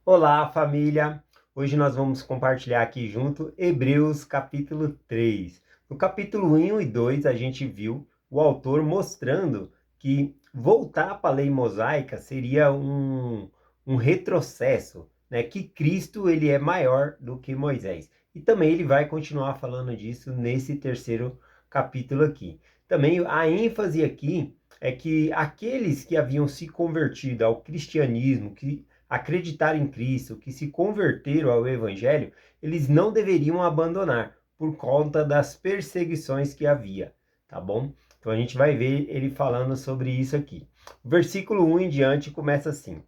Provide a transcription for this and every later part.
Olá, família! Hoje nós vamos compartilhar aqui junto Hebreus capítulo 3. No capítulo 1 e 2 a gente viu o autor mostrando que voltar para a lei mosaica seria um retrocesso, né? Que Cristo ele é maior do que Moisés. E também ele vai continuar falando disso nesse terceiro capítulo aqui. Também a ênfase aqui é que aqueles que haviam se convertido ao cristianismo, que acreditaram em Cristo, que se converteram ao Evangelho, eles não deveriam abandonar por conta das perseguições que havia, tá bom? Então a gente vai ver ele falando sobre isso aqui. O versículo 1 em diante começa assim: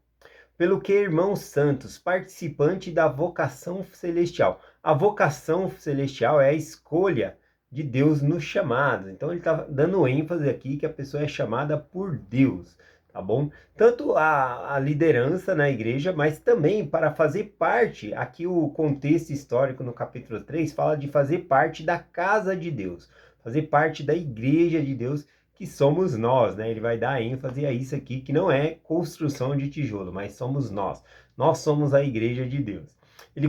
Pelo que, irmãos santos, participante da vocação celestial. A vocação celestial é a escolha de Deus no chamado. Então ele está dando ênfase aqui que a pessoa é chamada por Deus, tá bom? Tanto a liderança na igreja, mas também para fazer parte, aqui o contexto histórico no capítulo 3 fala de fazer parte da casa de Deus, fazer parte da igreja de Deus, que somos nós, né? Ele vai dar ênfase a isso aqui, que não é construção de tijolo, mas somos nós. Nós somos a igreja de Deus. Ele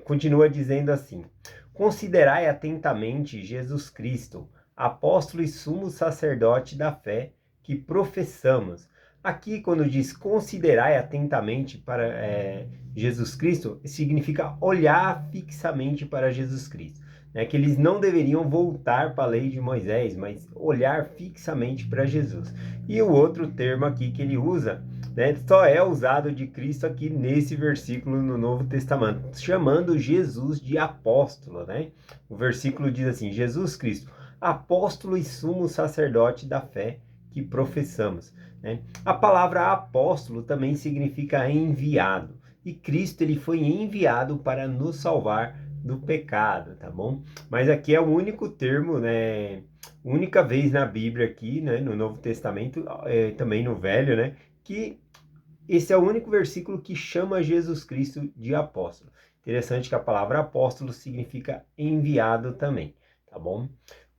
continua dizendo assim: Considerai atentamente Jesus Cristo, apóstolo e sumo sacerdote da fé que professamos. Aqui, quando diz considerai atentamente para Jesus Cristo, significa olhar fixamente para Jesus Cristo, né? Que eles não deveriam voltar para a lei de Moisés, mas olhar fixamente para Jesus. E o outro termo aqui que ele usa, né, só é usado de Cristo aqui nesse versículo no Novo Testamento, chamando Jesus de apóstolo, né? O versículo diz assim: Jesus Cristo, apóstolo e sumo sacerdote da fé que professamos, né? A palavra apóstolo também significa enviado, e Cristo ele foi enviado para nos salvar do pecado, tá bom? Mas aqui é o único termo, né? Única vez na Bíblia aqui, né? No Novo Testamento, também no Velho, né? Que esse é o único versículo que chama Jesus Cristo de apóstolo. Interessante que a palavra apóstolo significa enviado também, tá bom?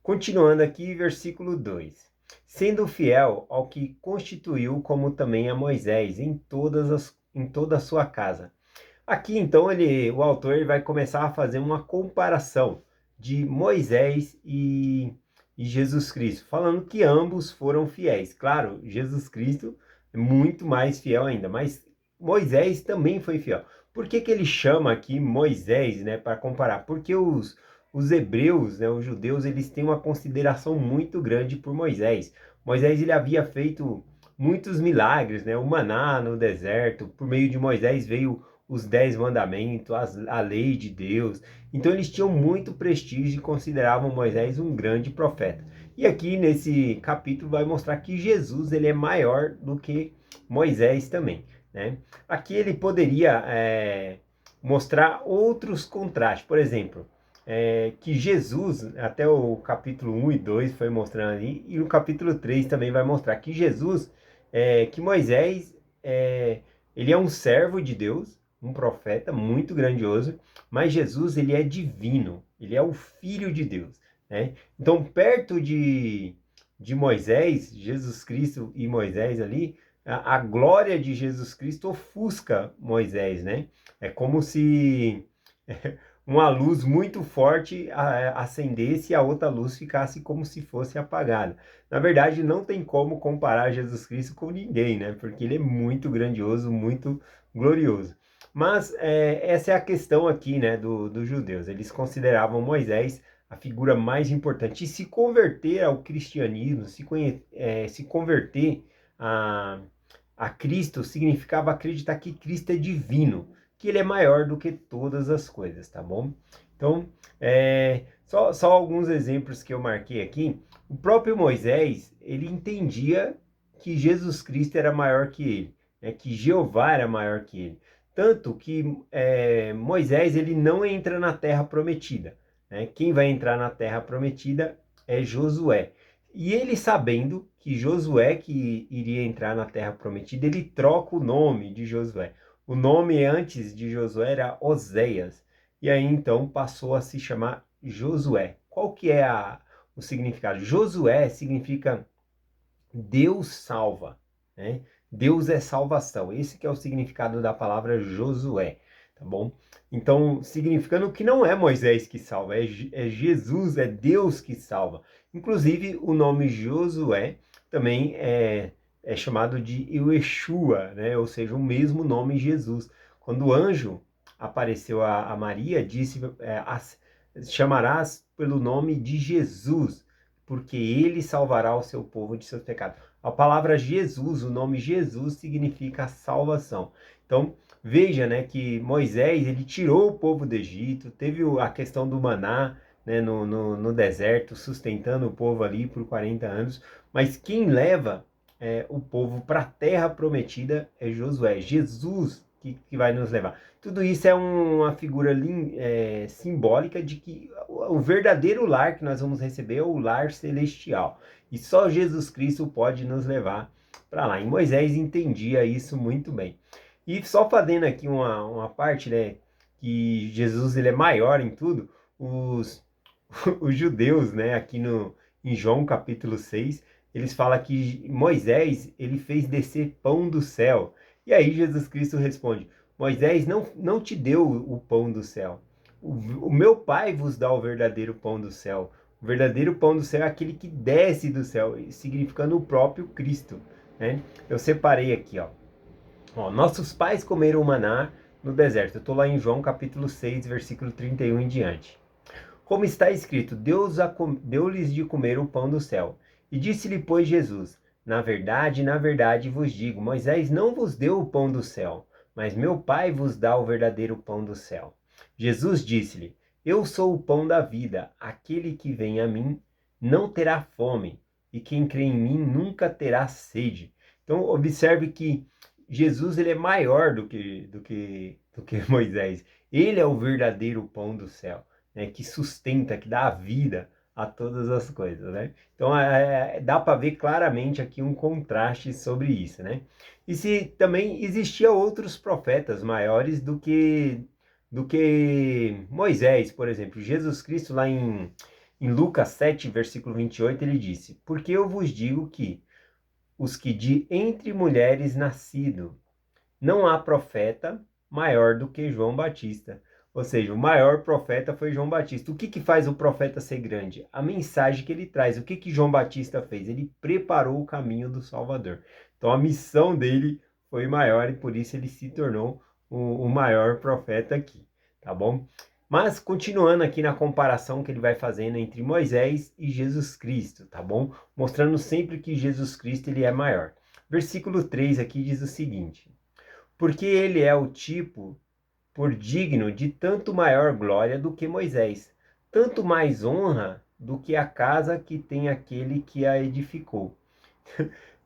Continuando aqui, versículo 2. Sendo fiel ao que constituiu, como também a Moisés, em toda a sua casa. Aqui, então, o autor ele vai começar a fazer uma comparação de Moisés e Jesus Cristo, falando que ambos foram fiéis. Claro, Jesus Cristo é muito mais fiel ainda, mas Moisés também foi fiel. Por que ele chama aqui Moisés, né, para comparar? Porque os hebreus, né, os judeus, eles têm uma consideração muito grande por Moisés. Moisés ele havia feito muitos milagres, né, o maná no deserto, por meio de Moisés veio os 10 mandamentos, a lei de Deus. Então eles tinham muito prestígio e consideravam Moisés um grande profeta. E aqui nesse capítulo vai mostrar que Jesus ele é maior do que Moisés também, né? Aqui ele poderia mostrar outros contrastes. Por exemplo, que Jesus, até o capítulo 1 e 2 foi mostrando ali, e o capítulo 3 também vai mostrar que Jesus, que Moisés, ele é um servo de Deus, um profeta muito grandioso, mas Jesus ele é divino, ele é o Filho de Deus, né? Então, perto de Moisés, Jesus Cristo e Moisés ali, a glória de Jesus Cristo ofusca Moisés, né? É como se uma luz muito forte acendesse e a outra luz ficasse como se fosse apagada. Na verdade, não tem como comparar Jesus Cristo com ninguém, né? Porque ele é muito grandioso, muito glorioso. Mas essa é a questão aqui, né, dos judeus. Eles consideravam Moisés a figura mais importante. E se converter ao cristianismo, se converter a, a Cristo, significava acreditar que Cristo é divino, que ele é maior do que todas as coisas, tá bom? Então, só alguns exemplos que eu marquei aqui. O próprio Moisés, ele entendia que Jesus Cristo era maior que ele, né, que Jeová era maior que ele. Tanto que Moisés ele não entra na terra prometida, né? Quem vai entrar na terra prometida é Josué. E ele sabendo que Josué que iria entrar na terra prometida, ele troca o nome de Josué. O nome antes de Josué era Oséias. E aí então passou a se chamar Josué. Qual que é o significado? Josué significa Deus salva, né? Deus é salvação. Esse que é o significado da palavra Josué, tá bom? Então, significando que não é Moisés que salva, é Jesus, é Deus que salva. Inclusive, o nome Josué também é chamado de Yeshua, né? Ou seja, o mesmo nome Jesus. Quando o anjo apareceu a Maria, disse, chamarás pelo nome de Jesus, porque ele salvará o seu povo de seus pecados. A palavra Jesus, o nome Jesus, significa salvação. Então, veja, né, que Moisés, ele tirou o povo do Egito, teve a questão do maná, né, no deserto, sustentando o povo ali por 40 anos, mas quem leva o povo para a terra prometida é Josué, Jesus que vai nos levar. Tudo isso é uma figura simbólica de que o verdadeiro lar que nós vamos receber é o lar celestial. E só Jesus Cristo pode nos levar para lá. E Moisés entendia isso muito bem. E só fazendo aqui uma parte, né, que Jesus ele é maior em tudo, os judeus, né, aqui em João capítulo 6, eles falam que Moisés ele fez descer pão do céu. E aí Jesus Cristo responde, Moisés não te deu o pão do céu. O meu Pai vos dá o verdadeiro pão do céu. O verdadeiro pão do céu é aquele que desce do céu, significando o próprio Cristo, né? Eu separei aqui, ó, nossos pais comeram maná no deserto. Eu estou lá em João capítulo 6, versículo 31 em diante. Como está escrito, Deus deu-lhes de comer o pão do céu. E disse-lhe, pois, Jesus, na verdade vos digo, Moisés não vos deu o pão do céu, mas meu Pai vos dá o verdadeiro pão do céu. Jesus disse-lhe, eu sou o pão da vida, aquele que vem a mim não terá fome, e quem crê em mim nunca terá sede. Então, observe que Jesus ele é maior do que Moisés. Ele é o verdadeiro pão do céu, né, que sustenta, que dá vida a todas as coisas, né? Então dá para ver claramente aqui um contraste sobre isso, né? E se também existia outros profetas maiores do que Moisés, por exemplo, Jesus Cristo lá em Lucas 7, versículo 28, ele disse: porque eu vos digo que os que de entre mulheres nascido não há profeta maior do que João Batista. Ou seja, o maior profeta foi João Batista. O que faz o profeta ser grande? A mensagem que ele traz. O que João Batista fez? Ele preparou o caminho do Salvador. Então a missão dele foi maior e por isso ele se tornou o maior profeta aqui. Tá bom? Mas continuando aqui na comparação que ele vai fazendo entre Moisés e Jesus Cristo, tá bom? Mostrando sempre que Jesus Cristo ele é maior. Versículo 3 aqui diz o seguinte: porque ele é o tipo por digno de tanto maior glória do que Moisés, tanto mais honra do que a casa que tem aquele que a edificou.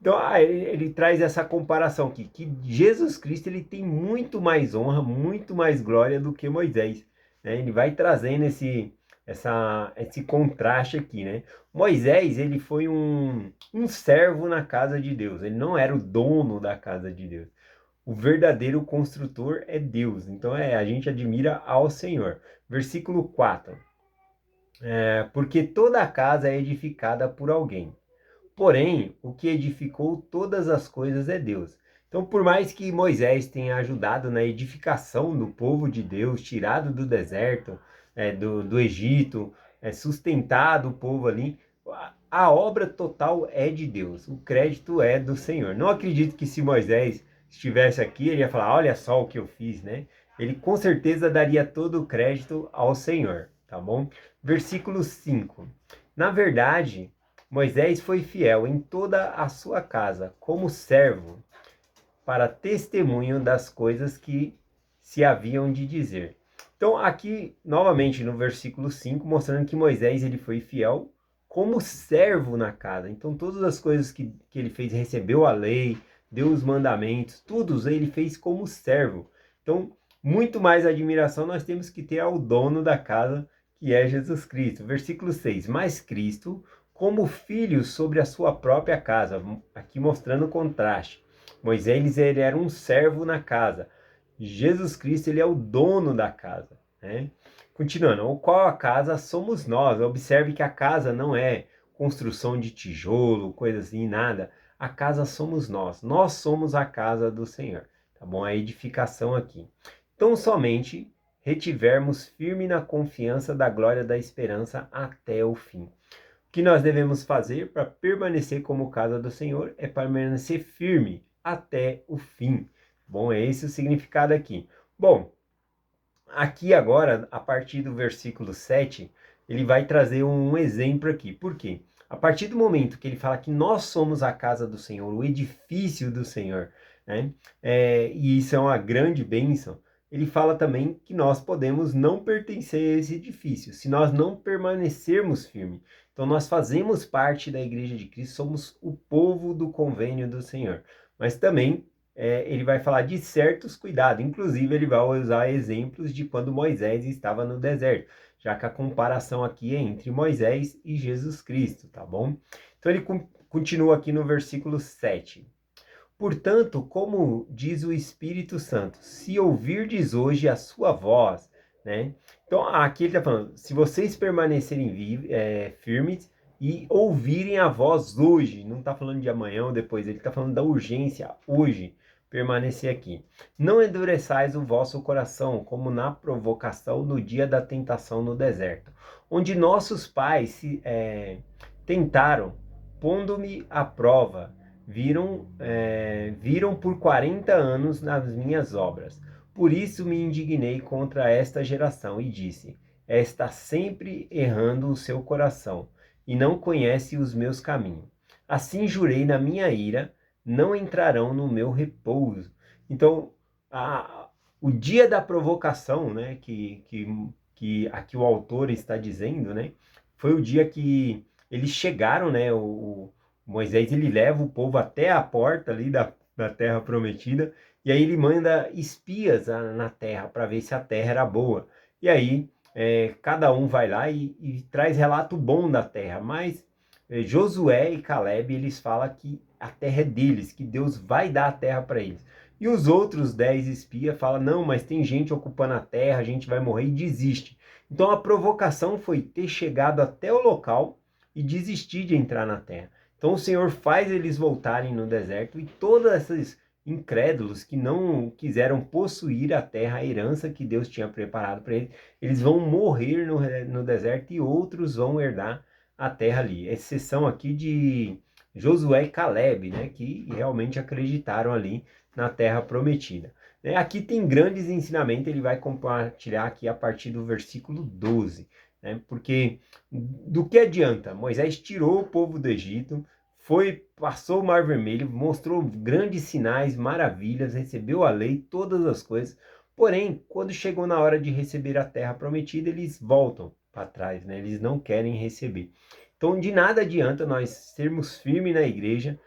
Então, ele traz essa comparação aqui, que Jesus Cristo ele tem muito mais honra, muito mais glória do que Moisés, né? Ele vai trazendo esse contraste aqui, né? Moisés, ele foi um servo na casa de Deus, ele não era o dono da casa de Deus. O verdadeiro construtor é Deus. Então a gente admira ao Senhor. Versículo 4. Porque toda a casa é edificada por alguém. Porém, o que edificou todas as coisas é Deus. Então, por mais que Moisés tenha ajudado na edificação do povo de Deus, tirado do deserto, do Egito, sustentado o povo ali, a obra total é de Deus. O crédito é do Senhor. Não acredito que se Moisés estivesse aqui, ele ia falar, olha só o que eu fiz, né? Ele com certeza daria todo o crédito ao Senhor, tá bom? Versículo 5. Na verdade, Moisés foi fiel em toda a sua casa, como servo, para testemunho das coisas que se haviam de dizer. Então, aqui, novamente, no versículo 5, mostrando que Moisés ele foi fiel como servo na casa. Então, todas as coisas que ele fez, recebeu a lei, deu os mandamentos, tudo ele fez como servo. Então, muito mais admiração nós temos que ter ao dono da casa, que é Jesus Cristo. Versículo 6. Mas Cristo, como filho sobre a sua própria casa, aqui mostrando o contraste. Moisés ele era um servo na casa. Jesus Cristo ele é o dono da casa, né? Continuando, o qual a casa somos nós. Observe que a casa não é construção de tijolo, coisa assim, nada. A casa somos nós somos a casa do Senhor, tá bom? A edificação aqui. Então, somente retivermos firme na confiança da glória da esperança até o fim. O que nós devemos fazer para permanecer como casa do Senhor é permanecer firme até o fim. Bom, é esse o significado aqui. Bom, aqui agora, a partir do versículo 7, ele vai trazer um exemplo aqui. Por quê? A partir do momento que ele fala que nós somos a casa do Senhor, o edifício do Senhor, né? E isso é uma grande bênção. Ele fala também que nós podemos não pertencer a esse edifício, se nós não permanecermos firmes. Então, nós fazemos parte da Igreja de Cristo, somos o povo do convênio do Senhor. Mas também ele vai falar de certos cuidados, inclusive ele vai usar exemplos de quando Moisés estava no deserto, já que a comparação aqui é entre Moisés e Jesus Cristo, tá bom? Então ele continua aqui no versículo 7. Portanto, como diz o Espírito Santo, se ouvirdes hoje a sua voz, né? Então aqui ele está falando, se vocês permanecerem firmes e ouvirem a voz hoje, não está falando de amanhã ou depois, ele está falando da urgência, hoje, permanecer aqui. Não endureçais o vosso coração, como na provocação no dia da tentação no deserto, onde nossos pais tentaram, pondo-me à prova, viram por 40 anos nas minhas obras. Por isso me indignei contra esta geração e disse, está sempre errando o seu coração, e não conhece os meus caminhos. Assim jurei na minha ira, não entrarão no meu repouso. Então, o dia da provocação, né, que aqui o autor está dizendo, né, foi o dia que eles chegaram, né, o Moisés ele leva o povo até a porta ali da terra prometida, e aí ele manda espias na terra para ver se a terra era boa. E aí cada um vai lá e traz relato bom da terra, mas Josué e Caleb, eles falam que a terra é deles, que Deus vai dar a terra para eles. E os outros 10 espias falam, não, mas tem gente ocupando a terra, a gente vai morrer e desiste. Então a provocação foi ter chegado até o local e desistir de entrar na terra. Então o Senhor faz eles voltarem no deserto e todos esses incrédulos que não quiseram possuir a terra, a herança que Deus tinha preparado para eles, eles vão morrer no deserto e outros vão herdar a terra ali. Exceção aqui de Josué e Caleb, né, que realmente acreditaram ali na terra prometida. Aqui tem grandes ensinamentos, ele vai compartilhar aqui a partir do versículo 12. Porque do que adianta? Moisés tirou o povo do Egito, passou o Mar Vermelho, mostrou grandes sinais, maravilhas, recebeu a lei, todas as coisas. Porém, quando chegou na hora de receber a terra prometida, eles voltam para trás, né? Eles não querem receber. Então, de nada adianta nós sermos firmes na igreja,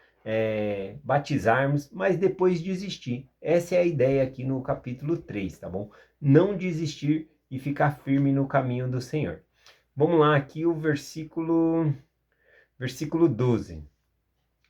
batizarmos, mas depois desistir. Essa é a ideia aqui no capítulo 3, tá bom? Não desistir e ficar firme no caminho do Senhor. Vamos lá, aqui o versículo 12.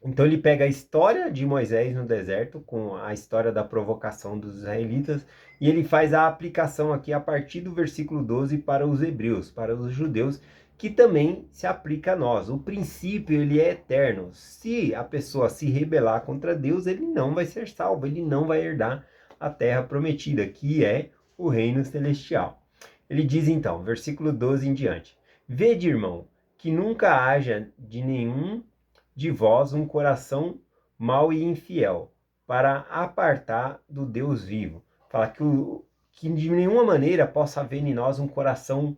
Então ele pega a história de Moisés no deserto, com a história da provocação dos israelitas, e ele faz a aplicação aqui a partir do versículo 12 para os hebreus, para os judeus, que também se aplica a nós. O princípio ele é eterno. Se a pessoa se rebelar contra Deus, ele não vai ser salvo, ele não vai herdar a terra prometida, que é o reino celestial. Ele diz então, versículo 12 em diante, vede, irmão, que nunca haja de nenhum de vós um coração mau e infiel, para apartar do Deus vivo. Fala que de nenhuma maneira possa haver em nós um coração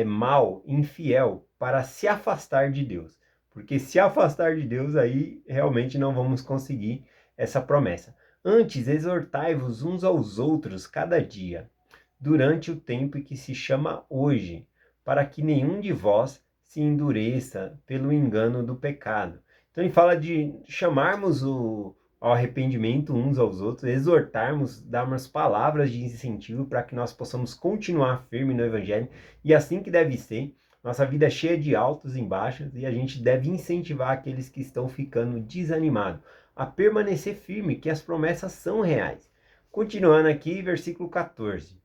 mau, infiel, para se afastar de Deus. Porque se afastar de Deus, aí realmente não vamos conseguir essa promessa. Antes, exortai-vos uns aos outros cada dia, durante o tempo que se chama hoje, para que nenhum de vós se endureça pelo engano do pecado. Então ele fala de chamarmos ao arrependimento uns aos outros, exortarmos, darmos palavras de incentivo para que nós possamos continuar firme no Evangelho, e assim que deve ser. Nossa vida é cheia de altos e baixos, e a gente deve incentivar aqueles que estão ficando desanimados a permanecer firme, que as promessas são reais. Continuando aqui, versículo 14.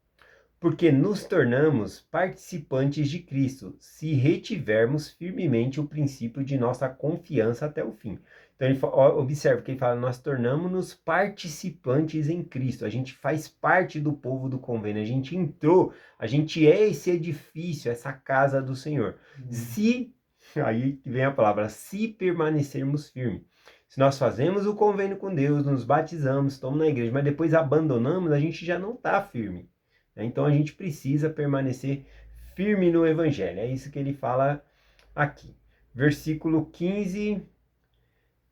Porque nos tornamos participantes de Cristo, se retivermos firmemente o princípio de nossa confiança até o fim. Então, observa que ele fala, nós tornamos-nos participantes em Cristo. A gente faz parte do povo do convênio. A gente entrou, a gente é esse edifício, essa casa do Senhor. Se, aí vem a palavra, se permanecermos firmes. Se nós fazemos o convênio com Deus, nos batizamos, estamos na igreja, mas depois abandonamos, a gente já não está firme. Então, a gente precisa permanecer firme no Evangelho. É isso que ele fala aqui. Versículo 15...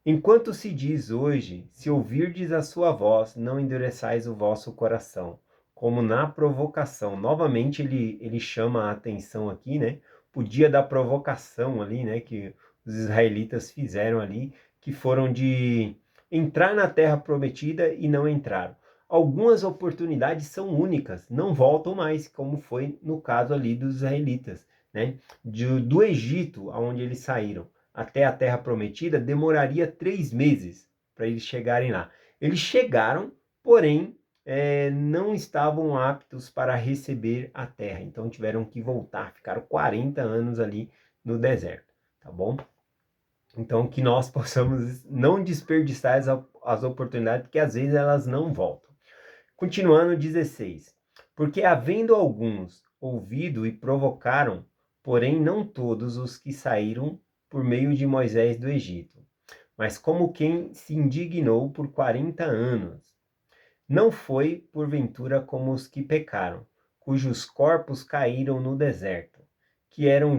Enquanto se diz hoje, se ouvirdes a sua voz, não endureçais o vosso coração, como na provocação. Novamente ele chama a atenção aqui, né? O dia da provocação ali, né? Que os israelitas fizeram ali, que foram de entrar na terra prometida e não entraram. Algumas oportunidades são únicas, não voltam mais, como foi no caso ali dos israelitas, né? Do Egito, onde eles saíram até a terra prometida, demoraria 3 meses para eles chegarem lá. Eles chegaram, porém, não estavam aptos para receber a terra. Então tiveram que voltar, ficaram 40 anos ali no deserto, tá bom? Então que nós possamos não desperdiçar as oportunidades, porque às vezes elas não voltam. Continuando, 16. Porque havendo alguns ouvido e provocaram, porém não todos os que saíram por meio de Moisés do Egito, mas como quem se indignou por 40 anos. Não foi, porventura, como os que pecaram, cujos corpos caíram no deserto, que eram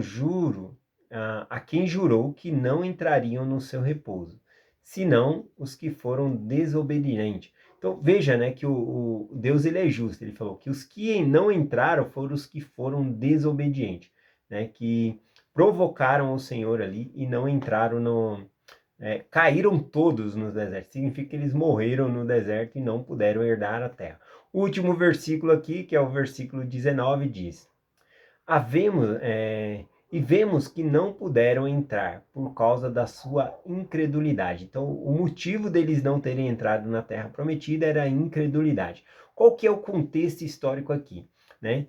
a quem jurou que não entrariam no seu repouso, senão os que foram desobedientes. Então veja, né, que o Deus ele é justo. Ele falou que os que não entraram foram os que foram desobedientes, né, que provocaram o Senhor ali e não entraram caíram todos no deserto. Significa que eles morreram no deserto e não puderam herdar a terra. O último versículo aqui, que é o versículo 19, diz: e vemos que não puderam entrar por causa da sua incredulidade. Então, o motivo deles não terem entrado na terra prometida era a incredulidade. Qual que é o contexto histórico aqui, né?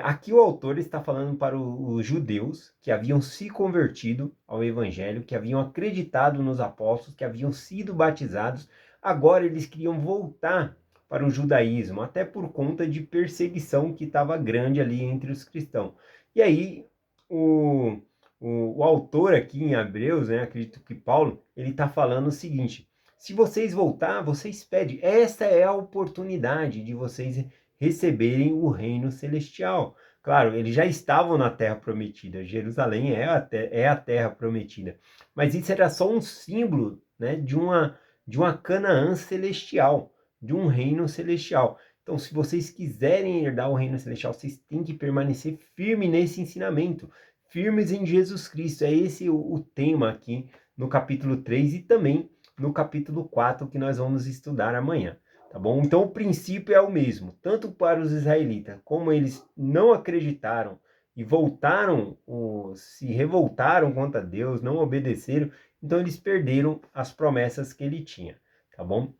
Aqui o autor está falando para os judeus que haviam se convertido ao evangelho, que haviam acreditado nos apóstolos, que haviam sido batizados. Agora eles queriam voltar para o judaísmo, até por conta de perseguição que estava grande ali entre os cristãos. E aí o autor aqui em Hebreus, né, acredito que Paulo, ele está falando o seguinte: se vocês voltar, vocês pedem. Essa é a oportunidade de vocês receberem o reino celestial. Claro, eles já estavam na terra prometida. Jerusalém é a terra prometida. Mas isso era só um símbolo, né, de uma Canaã celestial, de um reino celestial. Então, se vocês quiserem herdar o reino celestial, vocês têm que permanecer firme nesse ensinamento, firmes em Jesus Cristo. É esse o tema aqui no capítulo 3 e também no capítulo 4 que nós vamos estudar amanhã. Tá bom? Então o princípio é o mesmo, tanto para os israelitas, como eles não acreditaram e se revoltaram contra Deus, não obedeceram, então eles perderam as promessas que ele tinha, tá bom?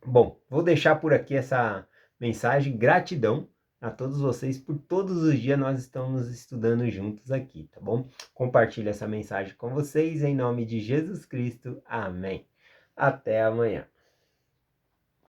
Bom, vou deixar por aqui essa mensagem. Gratidão a todos vocês por todos os dias nós estamos estudando juntos aqui, tá bom? Compartilhe essa mensagem com vocês em nome de Jesus Cristo. Amém. Até amanhã.